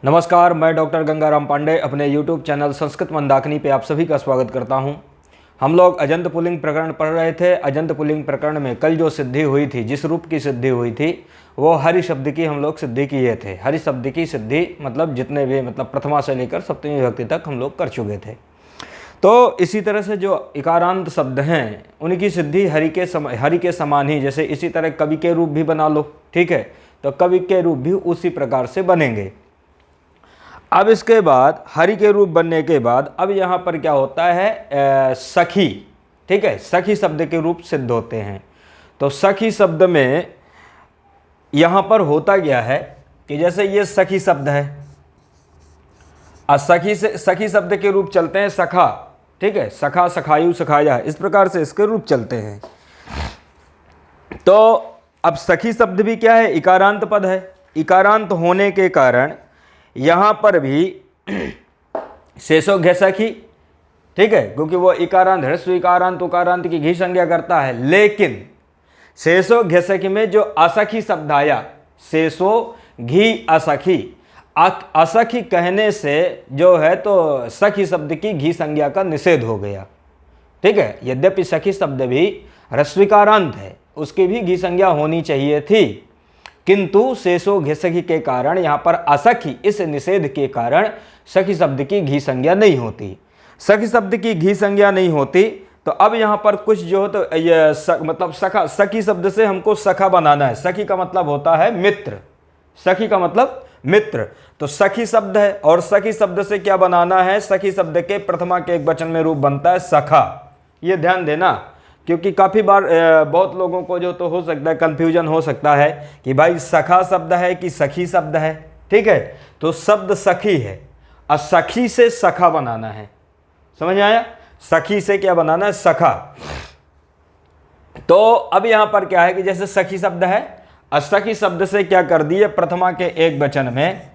नमस्कार, मैं डॉक्टर गंगाराम पांडे अपने YouTube चैनल संस्कृत मंदाकिनी पे आप सभी का स्वागत करता हूं। हम लोग अजंत पुल्लिंग प्रकरण पढ़ रहे थे। अजंत पुल्लिंग प्रकरण में कल जो सिद्धि हुई थी, जिस रूप की सिद्धि हुई थी, वो हरि शब्द की हम लोग सिद्धि किए थे। हरि शब्द की सिद्धि मतलब जितने भी प्रथमा से लेकर सप्तमी विभक्ति तक हम लोग कर चुके थे। तो इसी तरह से जो इकारांत शब्द हैं उनकी सिद्धि हरि के समान ही, जैसे इसी तरह कवि के रूप भी बना लो, ठीक है, तो कवि के रूप भी उसी प्रकार से बनेंगे। अब इसके बाद हरि के रूप बनने के बाद अब यहाँ पर क्या होता है, सखी, ठीक है, सखी शब्द के रूप सिद्ध होते हैं। तो सखी शब्द में यहाँ पर होता क्या है कि जैसे ये सखी शब्द है, सखी शब्द के रूप चलते हैं सखा, ठीक है, सखा, सखायु, सखाया, इस प्रकार से इसके रूप चलते हैं। तो अब सखी शब्द भी क्या है, इकारांत पद है। इकारांत होने के कारण यहाँ पर भी शेषो घ सखी, ठीक है, क्योंकि वो इकारांत, ह्रस्व इकारांत उकारांत की घी संज्ञा करता है। लेकिन शेषो घ सखी में जो असखी शब्द आया, शेषो घी असखी, असखी कहने से जो है तो सखी शब्द की घी संज्ञा का निषेध हो गया, ठीक है। यद्यपि सखी शब्द भी ह्रस्विकारांत है, उसकी भी घी संज्ञा होनी चाहिए थी, किंतु शेषो घ सखी के कारण यहाँ पर असखी, इस निषेध के कारण सखी शब्द की घी संज्ञा नहीं होती। सखी शब्द की घी संज्ञा नहीं होती तो अब यहाँ पर कुछ जो हो तो ये सखा, सखी शब्द से हमको सखा बनाना है। सखी का मतलब होता है मित्र, सखी का मतलब मित्र। तो सखी शब्द है और सखी शब्द से क्या बनाना है, सखी शब्द के प्रथमा के एक वचन में रूप बनता है सखा। ये ध्यान देना, क्योंकि काफ़ी बार बहुत लोगों को जो तो हो सकता है कन्फ्यूजन हो सकता है कि भाई सखा शब्द है कि सखी शब्द है, ठीक है। तो शब्द सखी है और सखी से सखा बनाना है, समझ में आया। सखी से क्या बनाना है, सखा। तो अब यहां पर क्या है कि जैसे सखी शब्द है और सखी शब्द से क्या कर दिए, प्रथमा के एक वचन में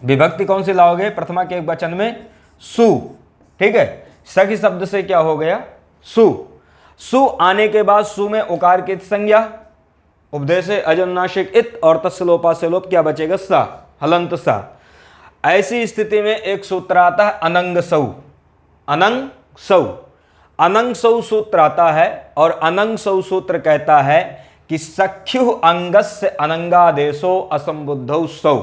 विभक्ति कौन सी लाओगे, प्रथमा के एक वचन में सु, ठीक है। सखी शब्द से क्या हो गया, सु। सु आने के बाद सु में उकार की संज्ञा, उपदेश अजनुनासिक इत और तत्सलोपा से लोप क्या बचेगा, सा, हलंत सा। ऐसी स्थिति में एक सूत्र आता है अनंग सौ, अनंग सौ, अनंग सौ सूत्र आता है। और अनंग सौ सूत्र कहता है कि सख्यु अंगस्य अनंगादेशो असंबुद्धौ सौ।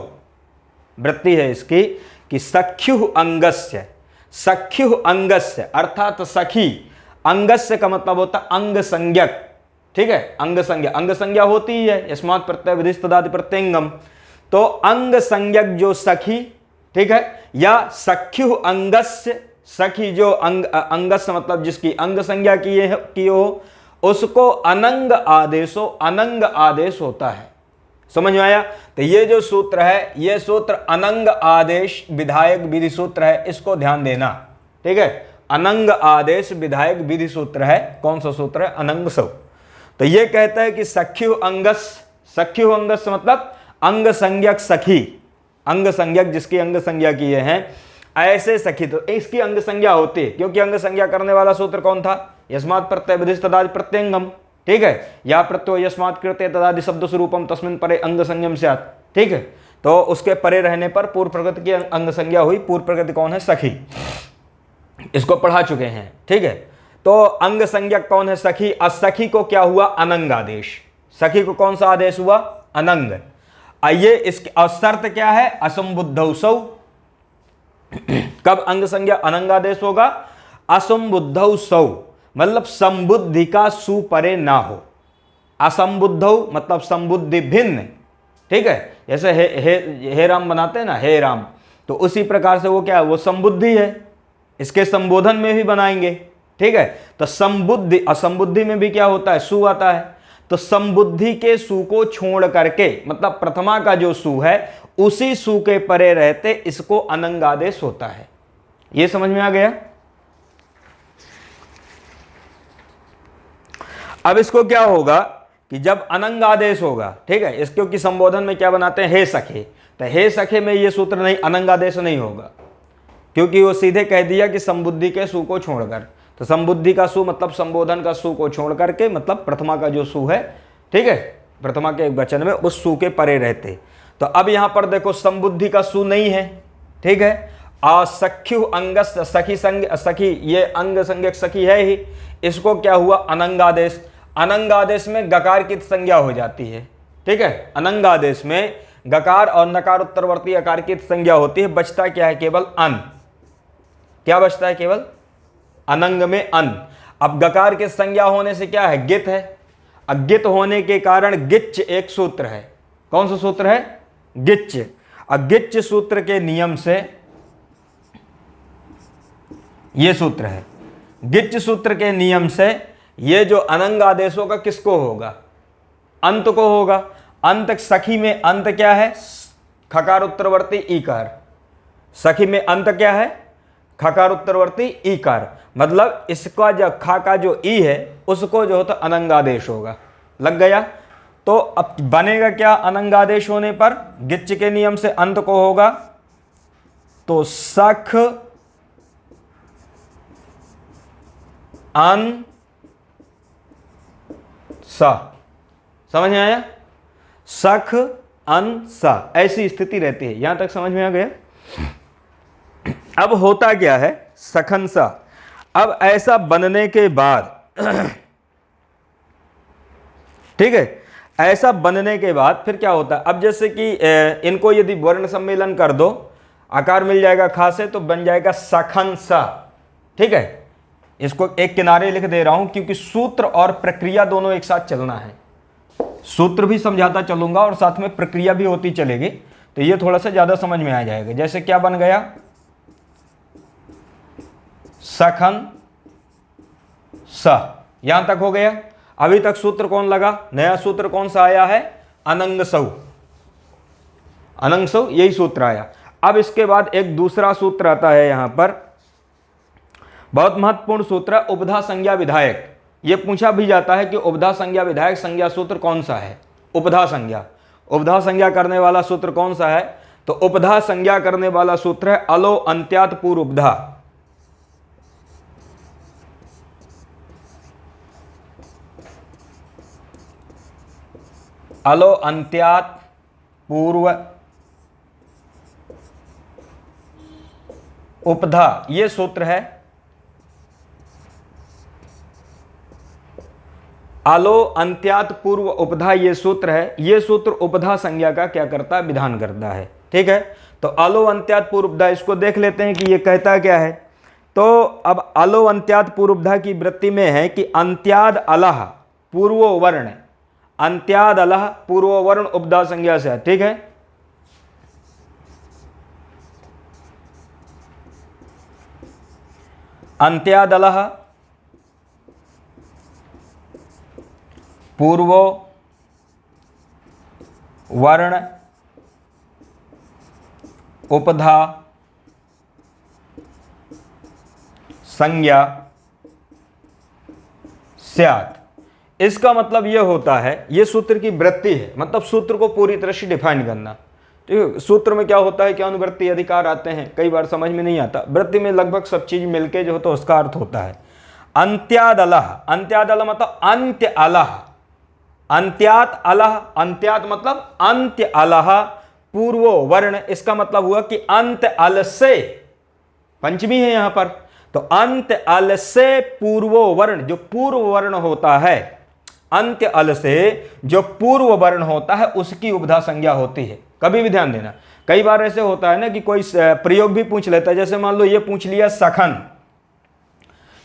वृत्ति है इसकी कि सख्यु अंगस्य, सख्यु अंगस्य अर्थात सखी, अंगस्य का मतलब होता अंग संज्ञक, ठीक है, अंग संज्ञा, अंग संज्ञा होती ही है, यस्मात् प्रत्यय विधिस्तदादि प्रत्यंगम। तो अंग संज्ञक जो सखी, ठीक है, या सख्यु अंगस्य, सखी जो अंगस्य मतलब जिसकी अंग संज्ञा की हो, उसको अनंग आदेशो, अनंग आदेश होता है। समझ में आया। तो ये जो सूत्र है, ये सूत्र अनंग आदेश विधायक विधि सूत्र है, इसको ध्यान देना, ठीक है। अनंग आदेश विधायक विधि सूत्र है। कौन सा सूत्र है, अनंग सौ। तो ये कहता है कि सख्यु अंगस, सख्यु अंगस मतलब अंग संज्ञक सखी, अंग संज्ञक जिसकी अंग संज्ञा किए हैं, ऐसे सखी। तो इसकी अंग संज्ञा होती है, क्योंकि अंग संज्ञा करने वाला सूत्र कौन था, यस्मात् प्रत्यय विधिस्त तदादि प्रत्यंगम, ठीक है, या प्रत्ययो यस्मात् कृते तदादि शब्द स्वरूपम तस्मिन् परे अंग संज्ञम स्यात्, ठीक है। तो उसके परे रहने पर पूर्व प्रकृति की अंग संज्ञा हुई। पूर्व प्रकृति कौन है, सखी, इसको पढ़ा चुके हैं, ठीक है। तो अंग संज्ञक कौन है, सखी। असखी को क्या हुआ, अनंग आदेश। सखी को कौन सा आदेश हुआ, अनंग। आइए इसकी शर्त क्या है, असंबुद्धौ सौ। कब अंग संज्ञा अनंग आदेश होगा, असंबुद्धौ सौ, मतलब संबुद्धि का सु परे ना हो। असंबुद्धौ मतलब संबुद्धि भिन्न, ठीक है। जैसे हे राम बनाते हैं ना, हे राम, तो उसी प्रकार से वो क्या है, वो संबुद्धि है। इसके संबोधन में भी बनाएंगे, ठीक है। तो संबुद्धि, असंबुद्धि में भी क्या होता है, सु आता है। तो संबुद्धि के सु को छोड़ करके, मतलब प्रथमा का जो सु है उसी सु के परे रहते इसको अनंग आदेश होता है। ये समझ में आ गया। अब इसको क्या होगा कि जब अनंग आदेश होगा, ठीक है, इसको की संबोधन में क्या बनाते हैं, हे सखे। तो हे सखे में ये सूत्र नहीं, अनंग आदेश नहीं होगा, क्योंकि वो सीधे कह दिया कि संबुद्धि के सु को छोड़कर। तो संबुद्धि का सु मतलब संबोधन का सु को छोड़ करके, मतलब प्रथमा का जो सु है, ठीक है, प्रथमा के एक वचन में उस सु के परे रहते। तो अब यहां पर देखो संबुद्धि का सु नहीं है, ठीक है। असख्यु अंगस, सखी संग, सखी ये अंग संज्ञक सखी है ही, इसको क्या हुआ अनंगादेश। अनंगादेश में गकार की संज्ञा हो जाती है, ठीक है। अनंगादेश में गकार और नकार उत्तरवर्ती अकार की संज्ञा होती है। बचता क्या है, केवल अन। क्या बचता है, केवल अनंग में अन। अब गकार के संज्ञा होने से क्या है, गित है। अगित होने के कारण गिच्च एक सूत्र है। कौन सा सूत्र है, गिच्च। अगिच्च सूत्र के नियम से, ये सूत्र है गिच्च सूत्र के नियम से, ये जो अनंग आदेशों का किसको होगा, अंत को होगा। अंत, सखी में अंत क्या है, खकार उत्तरवर्ती ईकार। सखी में अंत क्या है, खकार उत्तरवर्ती ईकार। मतलब इसका जो खा का जो ई है उसको जो होता अनंगादेश होगा। लग गया। तो अब बनेगा क्या, अनंगादेश होने पर गिच्च के नियम से अंत को होगा, तो सख अन सा। समझ में आया, सख अन सा, ऐसी स्थिति रहती है। यहां तक समझ में आ गया। अब होता क्या है, सखन सा। अब ऐसा बनने के बाद ठीक है, ऐसा बनने के बाद फिर क्या होता है, अब जैसे कि इनको यदि वर्ण सम्मेलन कर दो, आकार मिल जाएगा खा से, तो बन जाएगा सखन सा। ठीक है, इसको एक किनारे लिख दे रहा हूं क्योंकि सूत्र और प्रक्रिया दोनों एक साथ चलना है। सूत्र भी समझाता चलूंगा और साथ में प्रक्रिया भी होती चलेगी, तो ये थोड़ा सा ज्यादा समझ में आ जाएगा। जैसे क्या बन गया, सखन सा, यहां तक हो गया। अभी तक सूत्र कौन लगा, नया सूत्र कौन सा आया है, अनंग सौ। अनंग सौ, यही सूत्र आया। अब इसके बाद एक दूसरा सूत्र आता है यहां पर, बहुत महत्वपूर्ण सूत्र है, उपधा संज्ञा विधायक। यह पूछा भी जाता है कि उपधा संज्ञा विधायक संज्ञा सूत्र कौन सा है। उपधा संज्ञा, उपधा संज्ञा करने वाला सूत्र कौन सा है, तो उपधा संज्ञा करने वाला सूत्र है अलो अंत्यात पूर्व उपधा। अलो अंत्यात पूर्व उपधा, यह सूत्र है। अलो अंत्यात पूर्व उपधा, ये सूत्र है। ये सूत्र उपधा संज्ञा का क्या करता है, विधान करता है। ठीक है, तो अलो अंत्यात पूर्व उपधा, इसको देख लेते हैं कि ये कहता क्या है। तो अब अलो अंत्यात पूर्व उपधा की वृत्ति में है कि अंत्याद अलह पूर्व वर्ण, अंत्याद अलह पूर्व वर्ण उपधा संज्ञा से है। ठीक है, अंत्याद अलह पूर्व वर्ण उपधा संज्ञा स्यात्। इसका मतलब यह होता है, यह सूत्र की वृत्ति है, मतलब सूत्र को पूरी तरह से डिफाइन करना। ठीक है, सूत्र में क्या होता है कि अनुवृत्ति अधिकार आते हैं, कई बार समझ में नहीं आता। वृत्ति में लगभग सब चीज मिलके जो होता है उसका अर्थ होता है अंत्याद अलह। अंत्याद अलह मतलब अंत्य अलह, अंत्यात अलह, अंत्यात मतलब अंत्य अलह पूर्व वर्ण। इसका मतलब हुआ कि अंत अल से, पंचमी है यहां पर, तो अंत अल से पूर्व वर्ण, जो पूर्व वर्ण होता है, अंत्य अल से जो पूर्व वर्ण होता है उसकी उपधा संज्ञा होती है। कभी भी ध्यान देना, कई बार ऐसे होता है ना कि कोई प्रयोग भी पूछ लेता है। जैसे मान लो ये पूछ लिया सखन,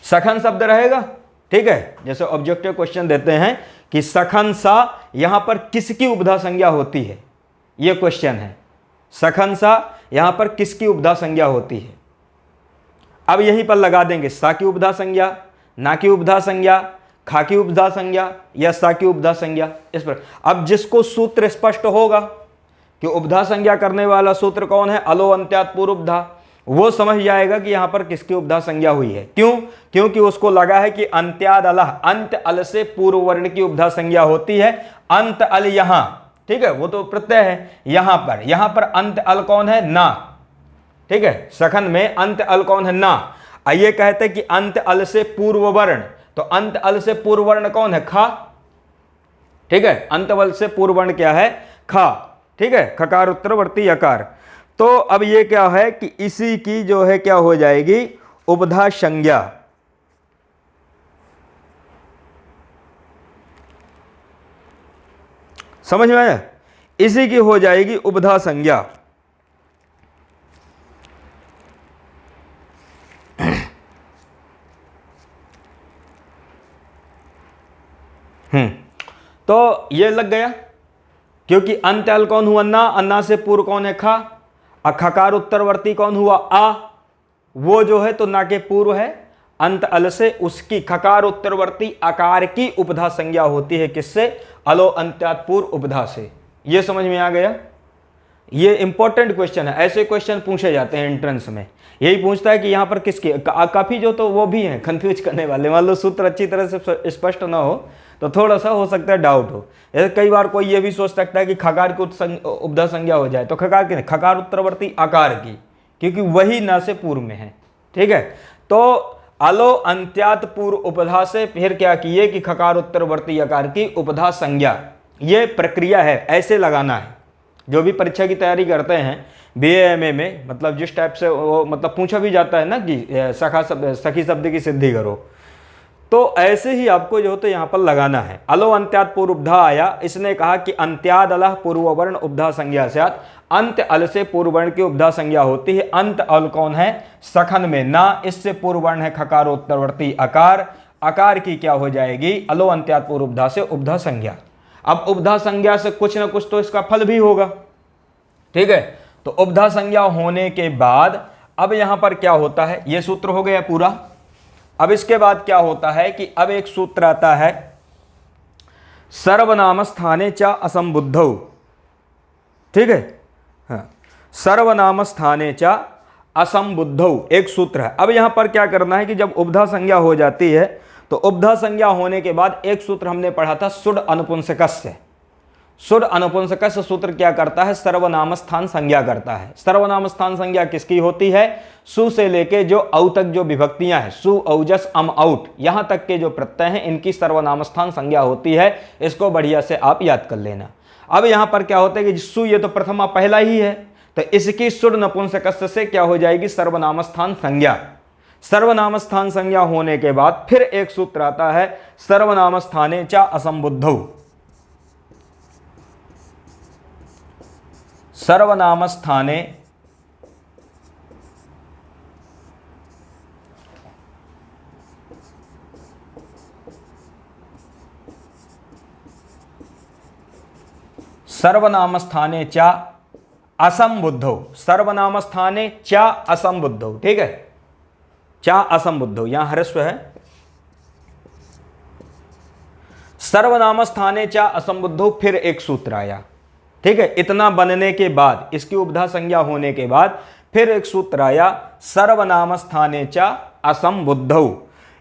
सखन शब्द रहेगा। ठीक है, जैसे ऑब्जेक्टिव क्वेश्चन देते हैं कि सखन सा, यहां पर किसकी उपधा संज्ञा होती है, यह क्वेश्चन है। सखन सा यहां पर किसकी उपधा संज्ञा होती है। अब यहीं पर लगा देंगे सा की उपधा संज्ञा, ना की उपधा संज्ञा, खा की उपधा संज्ञा या सा की उपधा संज्ञा, इस पर। अब जिसको सूत्र स्पष्ट होगा कि उपधा संज्ञा करने वाला सूत्र कौन है, अलो अंत्यात पूर्व उपधा, वो समझ जाएगा कि यहां पर किसकी उपधा संज्ञा हुई है। क्यों, क्योंकि उसको लगा है कि अंत्याद अलह, अंत अल से पूर्व वर्ण की उपधा संज्ञा होती है। अंत अल यहां, ठीक है, वो तो प्रत्यय है। यहां पर अंत अल कौन है, ना। ठीक है, सखन में अंत अल कौन है, ना। आइए कहते कि अंत अल से पूर्व वर्ण, तो अंत अल से पूर्व वर्ण कौन है, खा। ठीक है, अंत अल से पूर्व वर्ण क्या है, खा। ठीक है, खकार उत्तरवर्ती यकार। तो अब ये क्या है कि इसी की जो है क्या हो जाएगी, उपधा संज्ञा। समझ में आया, इसी की हो जाएगी उपधा संज्ञा। तो ये लग गया, क्योंकि अंत अल कौन हुआ अन्ना, अन्ना से पूर्व कौन है खा, खकार उत्तरवर्ती कौन हुआ आ, वो जो है तो ना के पूर्व है, अंत अल से उसकी खकार उत्तरवर्ती आकार की उपधा संज्ञा होती है, किससे, अलो अंत्यात पूर्व उपधा से। ये समझ में आ गया। ये इंपॉर्टेंट क्वेश्चन है, ऐसे क्वेश्चन पूछे जाते हैं एंट्रेंस में। यही पूछता है कि यहाँ पर किसकी काफी जो तो वो भी हैं कंफ्यूज करने वाले, मान लो सूत्र अच्छी तरह से स्पष्ट ना हो तो थोड़ा सा हो सकता है डाउट हो। जैसे कई बार कोई ये भी सोच सकता है कि खकार की उपधा संज्ञा हो जाए, तो खकार की नहीं, खकार उत्तरवर्ती आकार की, क्योंकि वही ना से पूर्व में है। ठीक है, तो अलो अंत्यात पूर्व उपधा से फिर क्या किए कि खकार उत्तरवर्ती आकार की उपधा संज्ञा। ये प्रक्रिया है, ऐसे लगाना है। जो भी परीक्षा की तैयारी करते हैं BA MA में, मतलब जिस टाइप से वो मतलब पूछा भी जाता है ना कि सखी शब्द की सिद्धि करो, तो ऐसे ही आपको जो तो यहाँ पर लगाना है। अलो अंत्यात पूर्व उपधा आया, इसने कहा कि अंत्याद अलह पूर्व वर्ण उपधा संज्ञा से, अंत अल से पूर्व वर्ण की उपधा संज्ञा होती है। अंत अल कौन है, सखन में ना, इससे पूर्व वर्ण है खकार उत्तरवर्ती आकार, आकार की क्या हो जाएगी, अलो अंत्यात पूर्व उपधा से उपधा संज्ञा। अब उपधा संज्ञा से कुछ ना कुछ तो इसका फल भी होगा। ठीक है, तो उपधा संज्ञा होने के बाद अब यहां पर क्या होता है, यह सूत्र हो गया पूरा। अब इसके बाद क्या होता है कि अब एक सूत्र आता है, सर्वनाम स्थाने च असंबुद्धौ। ठीक है, हाँ, सर्वनाम स्थाने च असंबुद्धौ एक सूत्र है। अब यहां पर क्या करना है कि जब उपधा संज्ञा हो जाती है, तो उपधा संज्ञा होने के बाद एक सूत्र हमने पढ़ा था सुड अनुपुंसकस्य। सुड अनुपुंसकस्य सूत्र क्या करता है, सर्वनाम स्थान संज्ञा करता है। सर्वनाम स्थान संज्ञा किसकी होती है, सु से लेके जो औ तक जो विभक्तियां हैं, सु औजस अम औट, यहां तक के जो प्रत्यय हैं, इनकी सर्वनाम स्थान संज्ञा होती है। इसको बढ़िया से आप याद कर लेना। अब यहां पर क्या होता है कि सु ये तो प्रथमा पहला ही है, तो इसकी सुड नपुंसकस्य से क्या हो जाएगी, सर्वनाम स्थान संज्ञा। सर्वनाम स्थान संज्ञा होने के बाद फिर एक सूत्र आता है, सर्वनाम स्थाने च असंबुद्धौ। सर्वनाम स्थाने सर्वनाम स्थाने च असंबुद्धौ। सर्वनाम स्थाने च असंबुद्धौ। ठीक है, चा असंबुद्धौ, यहां ह्रस्व है। सर्वनाम स्थाने चा असंबुद्धौ, फिर एक सूत्र आया। ठीक है, इतना बनने के बाद, इसकी उपधा संज्ञा होने के बाद फिर एक सूत्र आया, सर्वनाम स्थाने चा असंबुद्धौ।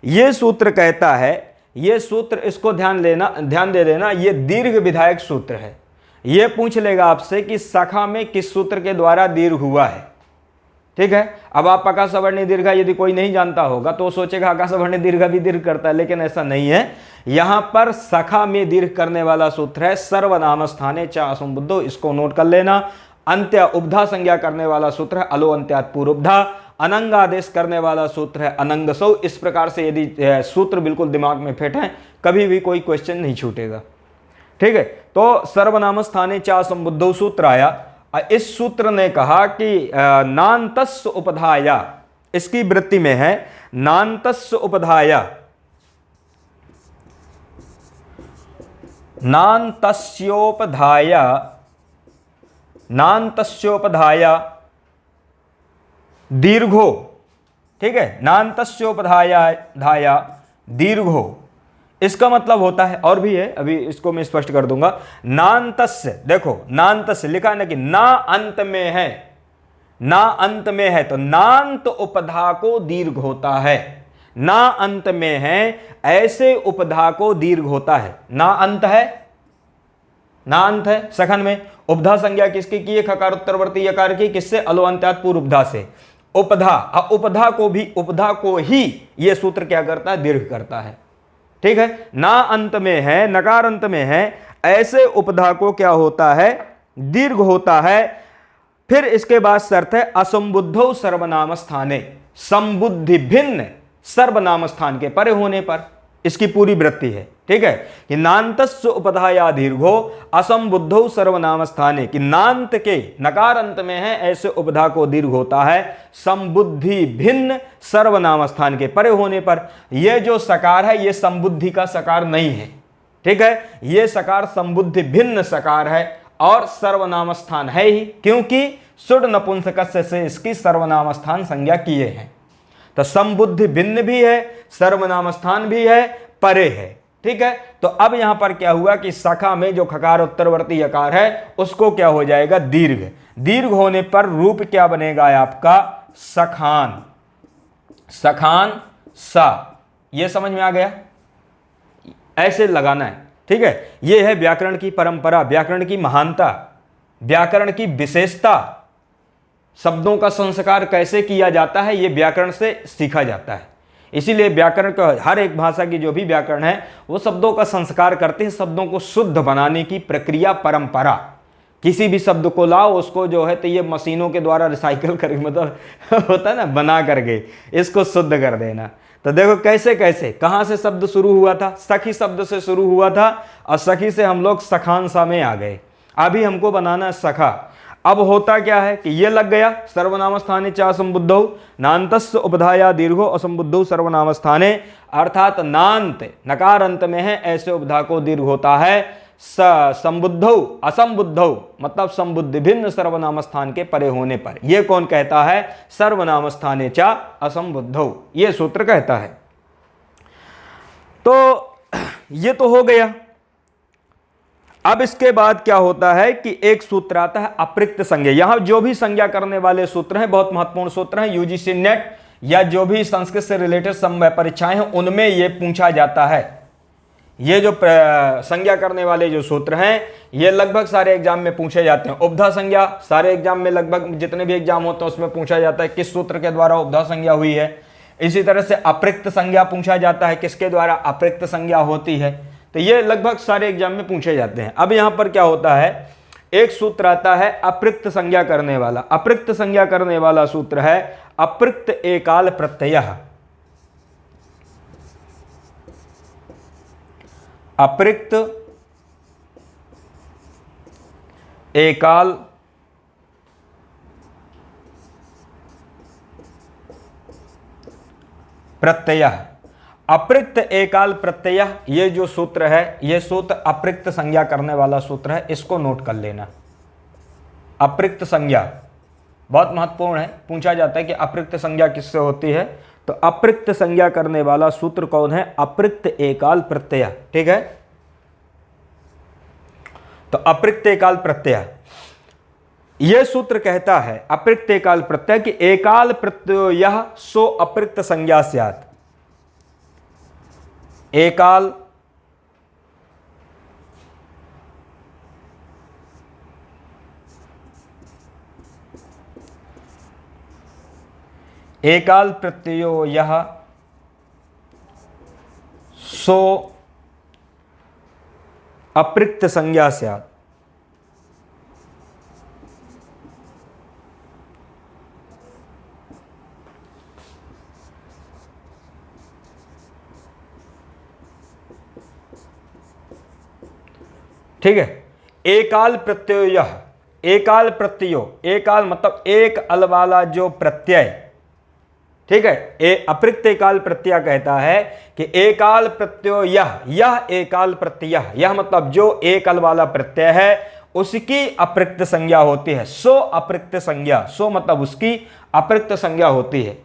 यह सूत्र कहता है, यह सूत्र इसको ध्यान दे देना, यह दीर्घ विधायक सूत्र है। यह पूछ लेगा आपसे कि शाखा में किस सूत्र के द्वारा दीर्घ हुआ है। ठीक है, अब आप आकाश सवर्णी दीर्घा यदि कोई नहीं जानता होगा तो सोचेगा आकाश सवर्णी दीर्घा भी दीर्घ करता है, लेकिन ऐसा नहीं है। यहां पर शाखा में दीर्घ करने वाला सूत्र है सर्वनाम स्थाने च असंबुद्धौ, इसको नोट कर लेना। अंत्य उपधा संज्ञा करने वाला सूत्र है अलो अंत्यात पूर्व उपधा। अनंग आदेश करने वाला सूत्र है अनंगसौ। इस प्रकार से यदि सूत्र बिल्कुल दिमाग में फिट है, कभी भी कोई क्वेश्चन नहीं छूटेगा। ठीक है, तो सर्वनाम स्थाने च असंबुद्धौ सूत्र आया। इस सूत्र ने कहा कि नान्तस्य उपधाया, इसकी वृत्ति में है नान्तस्य उपधाया, नान्तस्योपधाया, नान्तस्योपधाया दीर्घो। ठीक है, नान्तस्योपधाया धाया दीर्घो, इसका मतलब होता है, और भी है, अभी इसको मैं स्पष्ट कर दूंगा। नान्तस्य, देखो नान्तस्य लिखा है ना कि ना अंत में है, ना अंत में है, तो नान्त उपधा को दीर्घ होता है। ना अंत में है, ऐसे उपधा को दीर्घ होता है। ना अंत है, ना अंत है सखन में। उपधा संज्ञा किसकी की है, खकार उत्तरवर्ती यकार की, किससे, अलो अंत्यात पूर्व उपधा से। उपधा, उपधा को भी, उपधा को ही यह सूत्र क्या करता है, दीर्घ करता है। ठीक है, ना अंत में है, नकार अंत में है, ऐसे उपधा को क्या होता है, दीर्घ होता है। फिर इसके बाद शर्त है असंबुद्धौ सर्वनाम स्थाने, संबुद्धि भिन्न सर्वनाम स्थान के परे होने पर, इसकी पूरी वृत्ति है। ठीक है कि नान्तस्य उपधाया दीर्घो असंबुद्धौ सर्वनाम स्थाने, कि नांत के नकार अंत में है ऐसे उपधा को दीर्घ होता है संबुद्धि भिन्न सर्वनाम स्थान के परे होने पर। यह जो सकार है यह संबुद्धि का सकार नहीं है। ठीक है, यह सकार संबुद्धि भिन्न सकार है और सर्वनाम स्थान है ही, क्योंकि सुड नपुंसकस्य से इसकी सर्वनाम स्थान संज्ञा किए हैं। तो संबुद्धि भिन्न भी है, सर्वनाम स्थान भी है, परे है। ठीक है, तो अब यहां पर क्या हुआ कि सखा में जो खकार उत्तरवर्ती यकार है उसको क्या हो जाएगा, दीर्घ। दीर्घ होने पर रूप क्या बनेगा आपका, सखान। सखान सा, यह समझ में आ गया, ऐसे लगाना है। ठीक है, यह है व्याकरण की परंपरा, व्याकरण की महानता, व्याकरण की विशेषता। शब्दों का संस्कार कैसे किया जाता है यह व्याकरण से सीखा जाता है। इसीलिए व्याकरण का हर एक भाषा की जो भी व्याकरण है वो शब्दों का संस्कार करते हैं, शब्दों को शुद्ध बनाने की प्रक्रिया, परंपरा। किसी भी शब्द को लाओ उसको जो है तो ये मशीनों के द्वारा रिसाइकल कर, मतलब होता है ना, बना करके इसको शुद्ध कर देना। तो देखो कैसे कैसे कहां से शब्द शुरू हुआ था, सखी शब्द से शुरू हुआ था और सखी से हम लोग सखानसा में आ गए। अभी हमको बनाना है सखा। अब होता क्या है कि ये लग गया सर्वनाम स्थाने च असंबुद्धौ, नान्तस्य उपधाया दीर्घो असंबुद्धौ सर्वनाम स्थाने, अर्थात नांत नकार अंत में है ऐसे उपधा को दीर्घ होता है संबुद्धौ असंबुद्धौ, मतलब संबुद्धि भिन्न सर्वनाम स्थान के परे होने पर। यह कौन कहता है, सर्वनाम स्थाने च असंबुद्धौ, यह सूत्र कहता है। तो ये तो हो गया। अब इसके बाद क्या होता है कि एक सूत्र आता है अपृक्त संज्ञा। यहां जो भी संज्ञा करने वाले सूत्र हैं बहुत महत्वपूर्ण सूत्र हैं, यूजीसी नेट या जो भी संस्कृत से रिलेटेड समय परीक्षाएं हैं उनमें यह पूछा जाता है। ये जो संज्ञा करने वाले जो सूत्र हैं ये लगभग सारे एग्जाम में पूछे जाते हैं। उपधा संज्ञा सारे एग्जाम में, लगभग जितने भी एग्जाम होते हैं उसमें पूछा जाता है किस सूत्र के द्वारा उपधा संज्ञा हुई है। इसी तरह से अपृक्त संज्ञा पूछा जाता है, किसके द्वारा अपृक्त संज्ञा होती है। तो ये लगभग सारे एग्जाम में पूछे जाते हैं। अब यहां पर क्या होता है, एक सूत्र आता है अपृक्त संज्ञा करने वाला। अपृक्त संज्ञा करने वाला सूत्र है अपृक्त एकाल प्रत्ययः। अपृक्त एकाल प्रत्ययः। अपृक्त एकाल प्रत्यय, ये जो सूत्र है ये सूत्र अपृक्त संज्ञा करने वाला सूत्र है, इसको नोट कर लेना। अपृक्त संज्ञा बहुत महत्वपूर्ण है, पूछा जाता है कि अपृक्त संज्ञा किससे होती है। तो अपृक्त संज्ञा करने वाला सूत्र कौन है, अपृक्त एकाल प्रत्यय। ठीक है, तो अपृक्त एकाल प्रत्यय यह सूत्र कहता है अपृक्त एकाल प्रत्यय कि एकाल प्रत्यय सो अपृक्त संज्ञा स्यात्। एकाल एकाल प्रत्ययो यह सो अपृक्त संज्ञा स्यात्। ठीक है, एकाल प्रत्ययो यह, एकाल प्रत्ययो, एकाल मतलब एक अल वाला जो प्रत्यय। ठीक है, अपृक्त एकाल प्रत्यय कहता है कि एकाल प्रत्ययो यह एकाल प्रत्यय, यह मतलब जो एक अल वाला प्रत्यय है उसकी अपृक्त संज्ञा होती है। सो अपृक्त संज्ञा, सो मतलब उसकी अपृक्त संज्ञा होती है।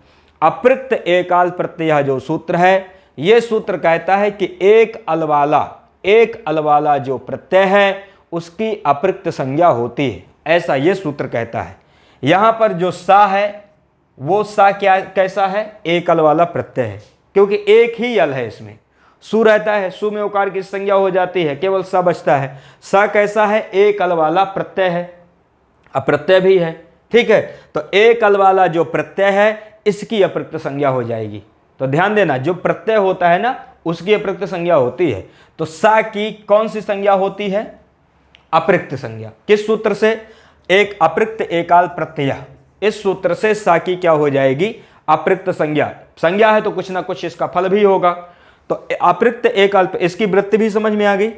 अपृक्त एकाल प्रत्यय जो सूत्र है यह सूत्र कहता है कि एक अल वाला जो प्रत्यय है उसकी अपृक्त संज्ञा होती है, ऐसा यह सूत्र कहता है। यहां पर जो सा है वो सा क्या कैसा है, एक अल वाला प्रत्यय है, क्योंकि एक ही अल है इसमें। सु रहता है, सु में उकार की संज्ञा हो जाती है, केवल सा बचता है। सा कैसा है, एक अल वाला प्रत्यय है, अप्रत्यय भी है। ठीक है, तो एक अल वाला जो प्रत्यय है इसकी अपृक्त संज्ञा हो जाएगी। तो ध्यान देना, जो प्रत्यय होता है ना उसकी अपृक्त संज्ञा होती है। तो सा की कौन सी संज्ञा होती है, अपृक्त संज्ञा। किस सूत्र से? एक अपृक्त एकाल प्रत्यय, इस सूत्र से सा की क्या हो जाएगी? अपृक्त संज्ञा। संज्ञा है तो कुछ ना कुछ इसका फल भी होगा, तो अपृक्त एकाल, इसकी वृत्ति भी समझ में आ गई।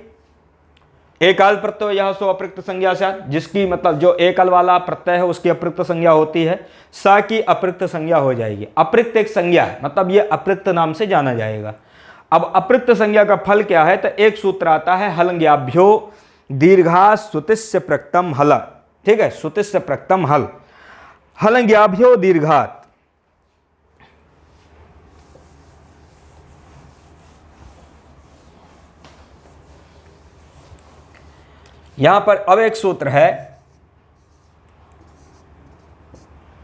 एकाल प्रत्यय यह सो अपृक्त संज्ञा से, जिसकी मतलब जो एकल वाला प्रत्यय है उसकी अपृक्त संज्ञा होती है, सा की अपृक्त संज्ञा हो जाएगी। अपृक्त एक संज्ञा है, मतलब ये अपृक्त नाम से जाना जाएगा। अब अपृक्त संज्ञा का फल क्या है? तो एक सूत्र आता है हलंग्याभ्यो दीर्घा सुतिस्य प्रक्तम हल। ठीक है, सुतिस्य प्रक्तम हल, हलंग्याभ्यो दीर्घात। यहां पर अब एक सूत्र है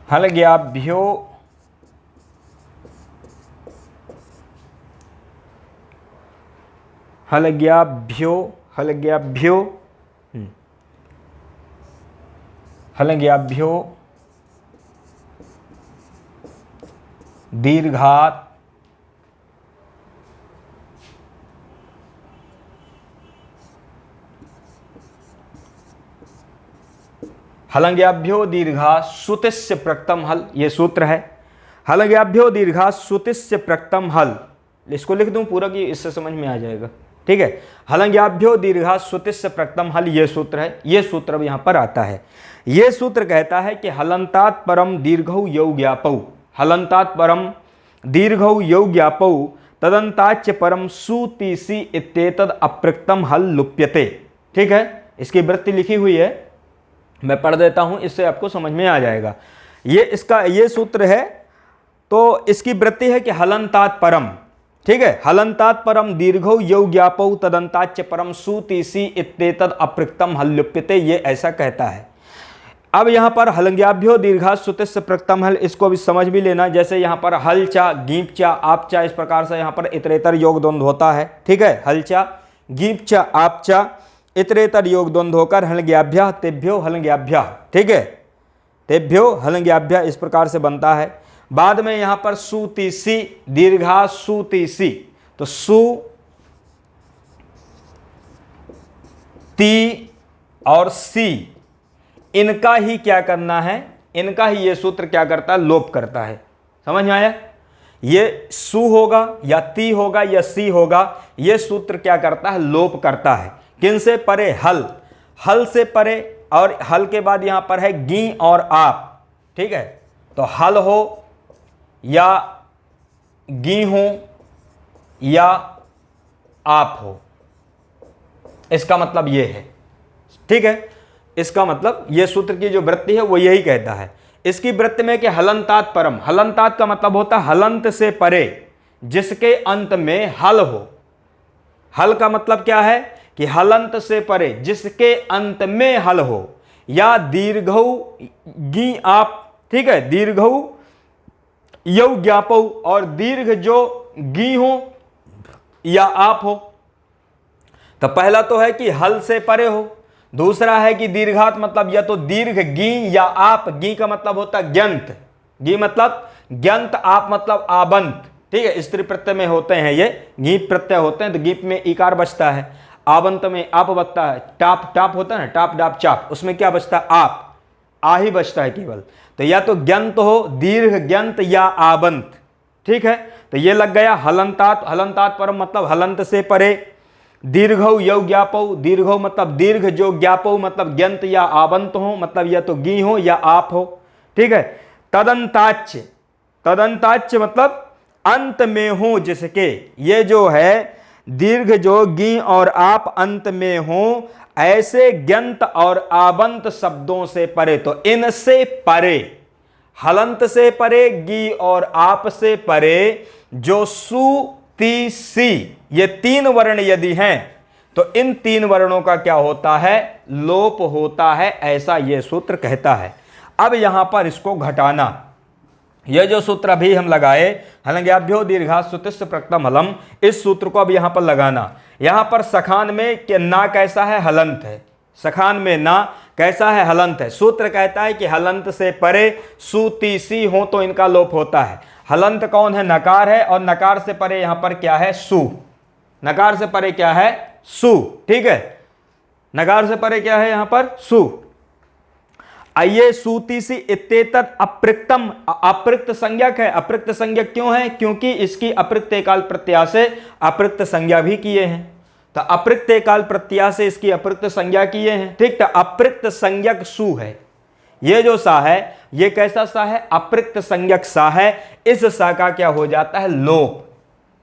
हलंग्याभ्यो हलंग्याभ्यो हलंग्याभ्यो हलंग्याभ्यो दीर्घात हलंग्याभ्यो दीर्घा सुतिस्य प्रक्तम हल, ये सूत्र है। हलंग्याभ्यो दीर्घा सुतिस्य प्रक्तम हल, इसको लिख दूं पूरा कि इससे समझ में आ जाएगा। ठीक है, हलंग्याभ्यो दीर्घा सुतिस्य प्रक्तम हल, ये सूत्र है। ये सूत्र अब यहां पर आता है। ये सूत्र कहता है कि हलंतात परम दीर्घौ यौ ज्ञापौ, हलंतात परम दीर्घौ यौ ज्ञापौ तदंताच्य परम सुतिसी इत्येतद अप्रक्तम हल लुप्यते। ठीक है, इसकी वृत्ति लिखी हुई है, मैं पढ़ देता हूं, इससे आपको समझ में आ जाएगा। ये सूत्र है, तो इसकी वृत्ति है कि हलंतात परम, ठीक है, हलंतात परम दीर्घौ यौ ज्ञापौ तदंताच्य परम सुतिसी इत्येतद अप्रक्तम हल लुप्यते, ये ऐसा कहता है। अब यहां पर हलंग्याभ्यो दीर्घा सुतिस्य प्रक्तम हल, इसको भी समझ भी लेना। जैसे यहां पर हलचा गीपचा आपचा, इस प्रकार से यहां पर इतरेतर योग द्वंद्व होता है। ठीक है, हलचा गीपचा आपचा इतरेतर योग द्वंद्व होकर हलंग्याभ्या तेभ्यो हलंग्याभ्या। ठीक है, तेभ्यो हलंग्याभ्या इस प्रकार से बनता है। बाद में यहां पर सुतिसी दीर्घा सुतिसी, तो सु ती और सी, इनका ही क्या करना है? इनका ही ये सूत्र क्या करता है? लोप करता है। समझ में आया? ये सु होगा या ती होगा या सी होगा, ये सूत्र क्या करता है? लोप करता है। किन से परे? हल, हल से परे, और हल के बाद यहां पर है गी और आप। ठीक है, तो हल हो या गी हो या आप हो, इसका मतलब ये है। ठीक है, इसका मतलब ये सूत्र की जो वृत्ति है वो यही कहता है। इसकी वृत्ति में कि हलंतात परम, हलंतात का मतलब होता है हलंत से परे, जिसके अंत में हल हो। हल का मतलब क्या है? कि हलंत से परे, जिसके अंत में हल हो, या दीर्घौ गी आप। ठीक है, दीर्घौ यौ ज्ञापौ, और दीर्घ जो गी हो या आप हो। तो पहला तो है कि हल से परे हो, दूसरा है कि दीर्घात मतलब या तो दीर्घ गी या आप। गी का मतलब होता है ज्ञंत, गी मतलब ज्ञंत, आप मतलब आबंत। ठीक है, स्त्री प्रत्यय में होते हैं ये, गीप प्रत्यय होते हैं, तो गीप में इकार बचता है, आबंत में आप बचता है। टाप टाप होता है ना, टाप डाप चाप, उसमें क्या बचता है? आप, आ ही बचता है केवल। तो या तो ज्ञंत हो, दीर्घ ज्ञंत या आबंत। ठीक है, तो ये लग गया हलंतात। हलंतात परम मतलब हलंत से परे, दीर्घौ यौ ज्ञापौ, दीर्घौ मतलब दीर्घ जो, ज्ञापौ मतलब ज्ञंत या आबंत हो, मतलब या तो गी हो या आप हो। ठीक है, तदंताच्य, तदंताच्य मतलब अंत में हो जिसके, ये जो है दीर्घ जो गी और आप अंत में हो, ऐसे ज्ञंत और आबंत शब्दों से परे। तो इनसे परे, हलंत से परे, गी और आप से परे, जो सु ती सी, ये तीन वर्ण यदि हैं, तो इन तीन वर्णों का क्या होता है? लोप होता है, ऐसा यह सूत्र कहता है। अब यहां पर इसको घटाना, यह जो सूत्र अभी हम लगाए हलंग्याभ्यो दीर्घा सुतिस्य प्रक्तम हलम, इस सूत्र को अब यहां पर लगाना। यहां पर सखान में कि ना कैसा है? हलंत है। सखान में ना कैसा है? हलंत है। सूत्र कहता है कि हलंत से परे सुतिसी हो तो इनका लोप होता है। हलंत कौन है? नकार है, और नकार से परे यहां पर क्या है? सु। नकार से परे क्या है? सु। ठीक है, नकार से परे क्या है यहां पर? सु। आइए, सूतीसी इत्येतत् अपृक्तम, अपृक्त संज्ञक है। अपृक्त संज्ञक क्यों है? क्योंकि इसकी अपृक्त एकाल प्रत्यय से अपृक्त संज्ञा भी किए हैं। तो अपृक्त एकाल प्रत्यय से इसकी अपृक्त संज्ञा किए हैं। ठीक, तो अपृक्त संज्ञक सु है। ये जो सा है ये कैसा सा है? अपृक्त संज्ञक सा है। इस सा का क्या हो जाता है? लोप।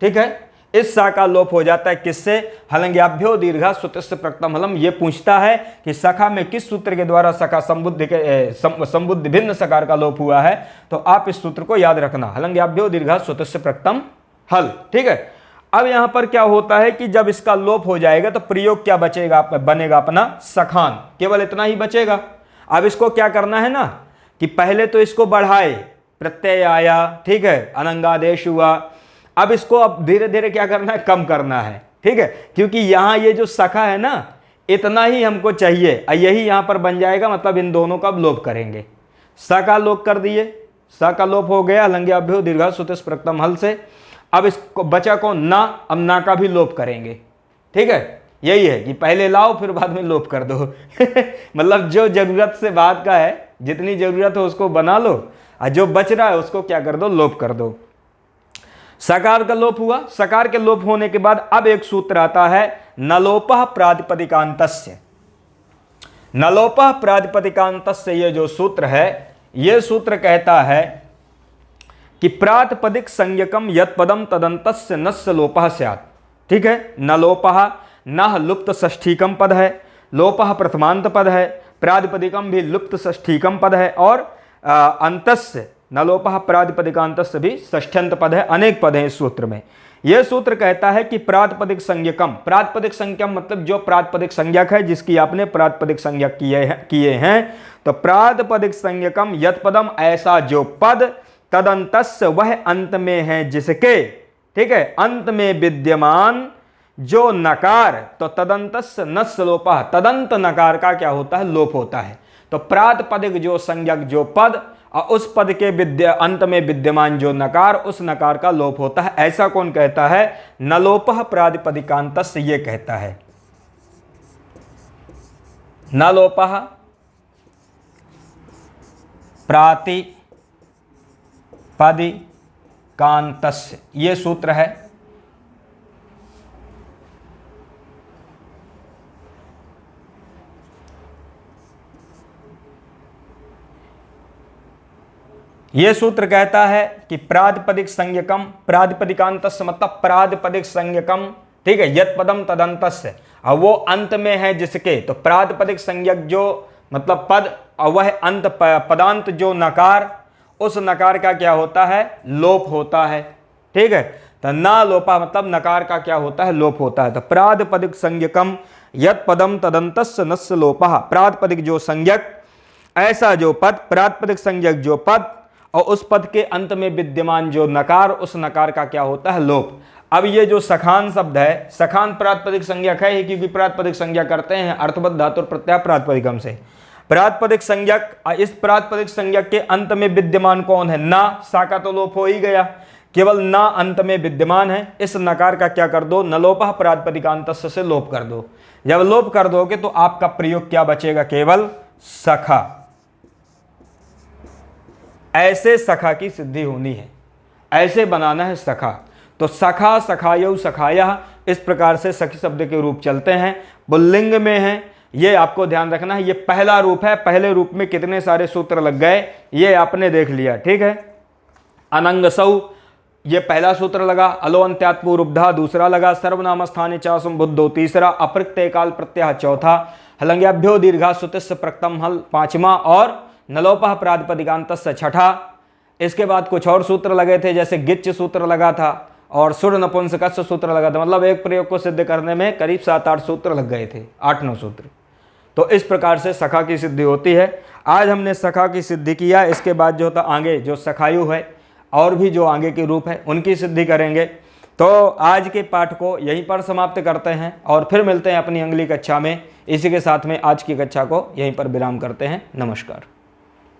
ठीक है, इस सा का लोप हो जाता है किससे? हलंग्याभ्यो दीर्घा सुतस्य प्रकृतम हलम। ये पूछता है कि सखा में किस सूत्र के द्वारा सखा संबुद्धि भिन्न सकार का लोप हुआ है, तो आप इस सूत्र को याद रखना, हलंग्याभ्यो दीर्घा सुतस्य प्रकृतम हल। ठीक है, अब यहां पर क्या होता है कि जब इसका लोप हो जाएगा तो प्रयोग क्या बचेगा? बनेगा अपना सखान, केवल इतना ही बचेगा। अब इसको क्या करना है ना कि पहले तो इसको बढ़ाए, प्रत्यय आया, ठीक है, अनंगादेश हुआ। अब इसको अब धीरे धीरे क्या करना है? कम करना है। ठीक है, क्योंकि यहां ये जो सखा है ना इतना ही हमको चाहिए, यही यहां पर बन जाएगा, मतलब इन दोनों का लोप करेंगे। स का लोप कर दिए, स का लोप हो गया हलंग्याभ्यो दीर्घा सुतस्य प्रकृतम हल से। अब इसको बचा कौन? ना। अब ना का भी लोप करेंगे। ठीक है, यही है कि पहले लाओ फिर बाद में लोप कर दो मतलब जो जरूरत से बाद का है, जितनी जरूरत हो उसको बना लो, और जो बच रहा है उसको क्या कर दो? लोप कर दो। सकार का लोप हुआ। सकार के लोप होने के बाद अब एक सूत्र आता है नलोपः प्रातिपदिकान्तस्य। नलोपः प्रातिपदिकान्तस्य ये जो सूत्र है, ये सूत्र कहता है कि प्रातिपदिक संज्ञकम यत् पदम तदन्तस्य नस्य लोपः स्यात्। ठीक है, नलोपः नह लुप्त षष्ठीकम पद है, लोपः प्रथमांत पद है, प्रातिपदिकम भी लुप्त षष्ठीकम पद है, और अंतस्य नलोपः प्रातिपदिकांतस्य भी षष्ठ्यंत पद है। अनेक पद हैं इस सूत्र में। यह सूत्र कहता है कि प्रातिपदिक संज्ञकम, प्रातिपदिक संज्ञकम मतलब जो प्रातिपदिक संज्ञक है, जिसकी आपने प्रातिपदिक संज्ञक किए हैं, तो प्रातिपदिक संज्ञकम यत् पदम, ऐसा जो पद, तदंतस्य वह अंत में है जिसके, ठीक है, अंत में विद्यमान जो नकार, तो तदंतस्य नस्य लोपः, तदंत नकार का क्या होता है? लोप होता है। तो प्रातिपदिक जो संज्ञक जो पद और उस पद के अंत में विद्यमान जो नकार, उस नकार का लोप होता है। ऐसा कौन कहता है? नलोपः प्रातिपदिकान्तस्य, ये कहता है। नलोपः प्रातिपदिकान्तस्य, ये सूत्र है। यह सूत्र कहता है कि प्रातिपदिक संज्ञकम, प्रातिपदिकांतस्य मतलब प्रातिपदिक संज्ञकम, ठीक है, यत् पदम तदंतस्य, और वो अंत में है जिसके, तो प्रातिपदिक संज्ञक जो मतलब पद और वह अंत पदांत जो नकार, उस नकार का क्या होता है? लोप होता है। ठीक है, तो ना लोपा मतलब नकार का क्या होता है? लोप होता है। तो प्रातिपदिक संज्ञकम यत् पदम तदंतस्य नस्य लोपः, प्रातिपदिक जो संज्ञक, ऐसा जो पद, प्रातिपदिक संज्ञक जो पद और उस पद के अंत में विद्यमान जो नकार, उस नकार का क्या होता है? लोप। अब ये जो सखान शब्द है, सखान प्रातिपदिक संज्ञक है, क्योंकि प्रातिपदिक संज्ञा करते हैं अर्थवत धातु प्रत्यय प्रातिपदिकम से। प्रातिपदिक संज्ञक, इस प्रातिपदिक संज्ञक के अंत में विद्यमान कौन है? ना। सा का तो लोप हो ही गया, केवल ना अंत में विद्यमान है। इस नकार का क्या कर दो? नलोपः प्रातिपदिकान्तस्य से लोप कर दो। जब लोप कर दोगे तो आपका प्रयोग क्या बचेगा? केवल सखा। ऐसे सखा की सिद्धि होनी है, ऐसे बनाना है सखा। तो सखा, सखायौ, सखाया, इस प्रकार से सखी शब्द के रूप चलते हैं। पुल्लिंग में है, ये आपको ध्यान रखना है। ये पहला रूप है, पहले रूप में कितने सारे सूत्र लग गए ये आपने देख लिया। ठीक है, अनंगसौ ये पहला सूत्र लगा, अलो अंत्यात् पूर्वधा दूसरा लगा, सर्वनाम स्थाने चासुम बुद्धो तीसरा, अपृक्त एकाल प्रत्यय चौथा, हलंग्याभ्यो दीर्घा सुतस्य प्रकृतम हल पांचवा, और नलोपः प्रातिपदिकान्तस्य छठा। इसके बाद कुछ और सूत्र लगे थे, जैसे गिच्छ सूत्र लगा था और सुर नपुंसकस्य सूत्र लगा था। मतलब एक प्रयोग को सिद्ध करने में करीब 7-8 सूत्र लग गए थे, 8-9 सूत्र। तो इस प्रकार से सखा की सिद्धि होती है। आज हमने सखा की सिद्धि किया, इसके बाद जो होता आगे जो सखायु है और भी जो आगे के रूप है उनकी सिद्धि करेंगे। तो आज के पाठ को यहीं पर समाप्त करते हैं और फिर मिलते हैं अपनी अगली कक्षा में। इसी के साथ में आज की कक्षा को यहीं पर विराम करते हैं। नमस्कार।